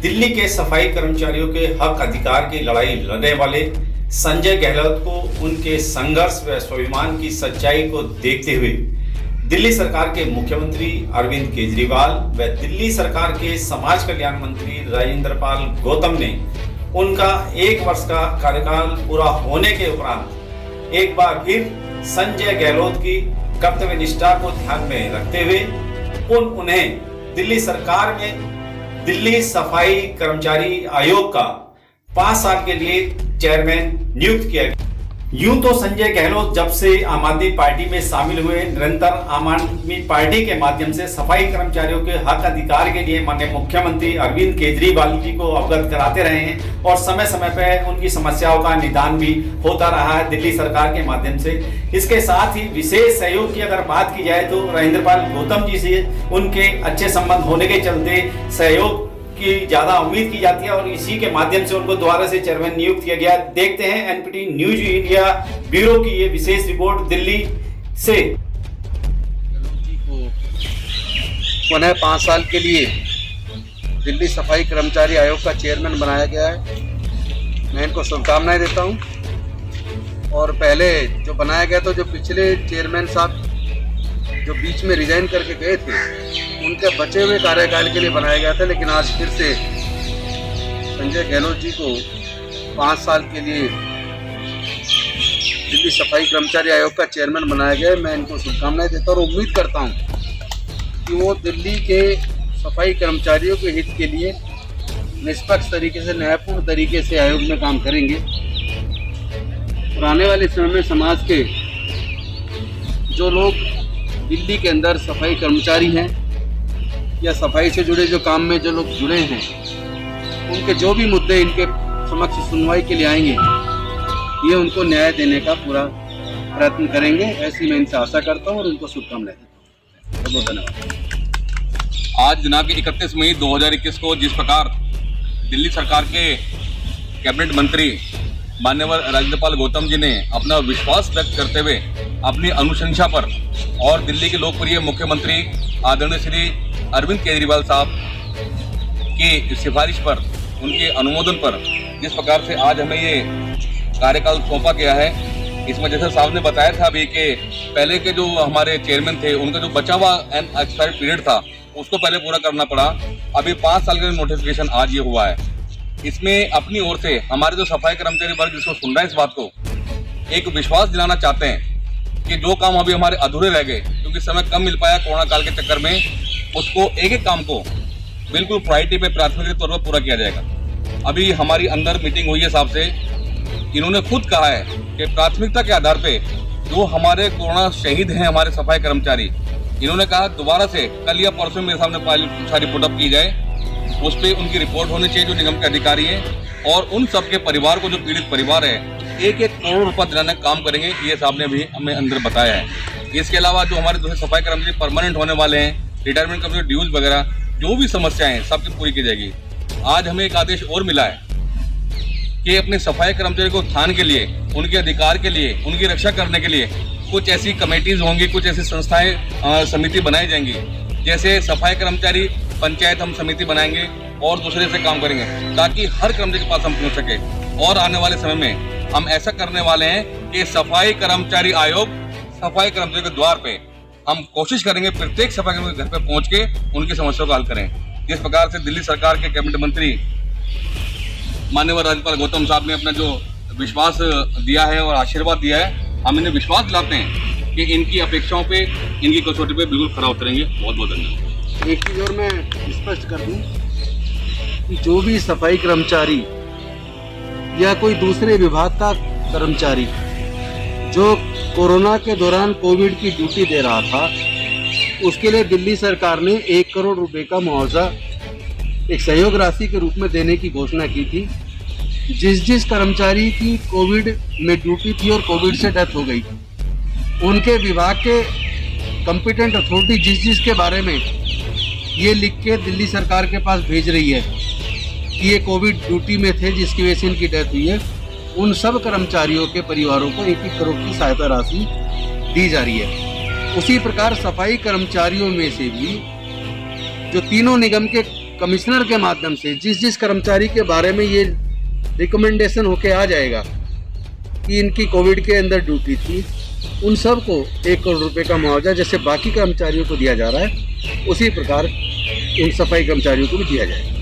दिल्ली के सफाई कर्मचारियों के हक अधिकार की लड़ाई लड़ने वाले संजय गहलोत को उनके संघर्ष व स्वाभिमान की सच्चाई को देखते हुए दिल्ली सरकार के मुख्यमंत्री अरविंद केजरीवाल व दिल्ली सरकार के समाज कल्याण मंत्री राजेंद्र पाल गौतम ने उनका 1 वर्ष का कार्यकाल पूरा होने के उपरांत एक बार फिर संजय गहलोत की कर्तव्य निष्ठा को ध्यान में रखते हुए उन्हें दिल्ली सरकार में दिल्ली सफाई कर्मचारी आयोग का 5 साल के लिए चेयरमैन नियुक्त किया गया। यूं तो संजय गहलोत जब से आम आदमी पार्टी में शामिल हुए निरंतर आम आदमी पार्टी के माध्यम से सफाई कर्मचारियों के हक अधिकार के लिए माननीय मुख्यमंत्री अरविंद केजरीवाल जी को अवगत कराते रहे हैं और समय समय पर उनकी समस्याओं का निदान भी होता रहा है दिल्ली सरकार के माध्यम से। इसके साथ ही विशेष सहयोग की अगर बात की जाए तो राजेंद्र पाल गौतम जी से उनके अच्छे संबंध होने के चलते सहयोग की ज्यादा उम्मीद की जाती है और इसी के माध्यम से उनको दोबारा से चेयरमैन नियुक्त किया गया। देखते हैं एनपीटी न्यूज इंडिया ब्यूरो की ये विशेष रिपोर्ट दिल्ली से। जी को पुनः 5 साल के लिए दिल्ली सफाई कर्मचारी आयोग का चेयरमैन बनाया गया है। मैं इनको शुभकामनाएं देता हूं। और पहले जो बनाया गया तो जो पिछले चेयरमैन साहब जो बीच में रिजाइन करके गए थे उनके बचे हुए कार्यकाल के लिए बनाया गया था, लेकिन आज फिर से संजय गहलोत जी को 5 साल के लिए दिल्ली सफाई कर्मचारी आयोग का चेयरमैन बनाया गया है। मैं इनको शुभकामनाएं देता हूँ और उम्मीद करता हूँ कि वो दिल्ली के सफाई कर्मचारियों के हित के लिए निष्पक्ष तरीके से, न्यायपूर्ण तरीके से आयोग में काम करेंगे और आने वाले समय में समाज के जो लोग दिल्ली के अंदर सफाई कर्मचारी हैं या सफाई से जुड़े जो काम में जो लोग जुड़े हैं उनके जो भी मुद्दे इनके समक्ष सुनवाई के लिए आएंगे ये उनको न्याय देने का पूरा प्रयत्न करेंगे, ऐसी मैं इनसे आशा करता हूं और उनको शुभकामनाएं देता हूं। बहुत बहुत धन्यवाद। आज दिनांक 31 मई 2021 को जिस प्रकार दिल्ली सरकार के कैबिनेट मंत्री माननीय राजेंद्र पाल गौतम जी ने अपना विश्वास व्यक्त करते हुए अपनी अनुशंसा पर और दिल्ली के लोकप्रिय मुख्यमंत्री आदरणीय श्री अरविंद केजरीवाल साहब की सिफारिश पर, उनके अनुमोदन पर जिस प्रकार से आज हमें ये कार्यकाल सौंपा गया है, इसमें जैसे साहब ने बताया था अभी कि पहले के जो हमारे चेयरमैन थे उनका जो बचा हुआ एक्सपायर्ड पीरियड था उसको पहले पूरा करना पड़ा। अभी 5 साल का नोटिफिकेशन आज ये हुआ है। इसमें अपनी ओर से हमारे जो सफाई कर्मचारी वर्ग जिसको सुन रहा है इस बात को एक विश्वास दिलाना चाहते हैं कि जो काम अभी हमारे अधूरे रह गए क्योंकि समय कम मिल पाया कोरोना काल के चक्कर में, उसको एक एक काम को बिल्कुल प्रायोरिटी पे प्राथमिकता के तौर पर पूरा किया जाएगा। अभी हमारी अंदर मीटिंग हुई है साहब से, इन्होंने खुद कहा है कि प्राथमिकता के आधार पे जो हमारे कोरोना शहीद हैं हमारे सफाई कर्मचारी, इन्होंने कहा दोबारा से कल या परसों मेरे सामने सारी रिपोर्ट अप की जाए, उस पर उनकी रिपोर्ट होनी चाहिए जो निगम के अधिकारी हैं और उन सबके परिवार को जो पीड़ित परिवार है 1-1 करोड़ रुपये दिलाने का काम करेंगे, ये साहब ने भी हमें अंदर बताया है। इसके अलावा जो हमारे दूसरे सफाई कर्मचारी परमानेंट होने वाले हैं, रिटायरमेंट का ड्यूज वगैरह जो भी समस्याएं हैं सबकी पूरी की जाएगी। आज हमें एक आदेश और मिला है कि अपने सफाई कर्मचारी को उत्थान के लिए, उनके अधिकार के लिए, उनकी रक्षा करने के लिए कुछ ऐसी कमेटीज होंगी, कुछ ऐसी संस्थाएं समिति बनाई जाएंगी, जैसे सफाई कर्मचारी पंचायत हम समिति बनाएंगे और दूसरे से काम करेंगे ताकि हर कर्मचारी के पास हम पहुंच सके। और आने वाले समय में हम ऐसा करने वाले हैं कि सफाई कर्मचारी आयोग सफाई कर्मचारी के द्वार पे हम कोशिश करेंगे प्रत्येक सफाई कर्मचारी के घर पे पहुंच के उनकी समस्याओं का हल करें। जिस प्रकार से दिल्ली सरकार के कैबिनेट मंत्री माननीय राज्यपाल गौतम साहब ने अपना जो विश्वास दिया है और आशीर्वाद दिया है, हम इन्हें विश्वास दिलाते हैं कि इनकी अपेक्षाओं पे, इनकी कसौटी पे बिल्कुल खरा उतरेंगे। बहुत बहुत धन्यवाद। एक चीज़ और मैं स्पष्ट कर दूं कि जो भी सफाई कर्मचारी या कोई दूसरे विभाग का कर्मचारी जो कोरोना के दौरान कोविड की ड्यूटी दे रहा था, उसके लिए दिल्ली सरकार ने 1 करोड़ रुपए का मुआवजा एक सहयोग राशि के रूप में देने की घोषणा की थी। जिस कर्मचारी की कोविड में ड्यूटी थी और कोविड से डेथ हो गई, उनके विभाग के कॉम्पिटेंट अथॉरिटी जिस के बारे में ये लिख के दिल्ली सरकार के पास भेज रही है कि ये कोविड ड्यूटी में थे जिसकी वजह से इनकी डेथ हुई है, उन सब कर्मचारियों के परिवारों को 1-1 करोड़ की सहायता राशि दी जा रही है। उसी प्रकार सफाई कर्मचारियों में से भी जो तीनों निगम के कमिश्नर के माध्यम से जिस जिस कर्मचारी के बारे में ये रिकमेंडेशन होके आ जाएगा कि इनकी कोविड के अंदर ड्यूटी थी, उन सब को 1 करोड़ रुपए का मुआवजा जैसे बाकी कर्मचारियों को दिया जा रहा है, उसी प्रकार उन सफाई कर्मचारियों को भी दिया जाएगा।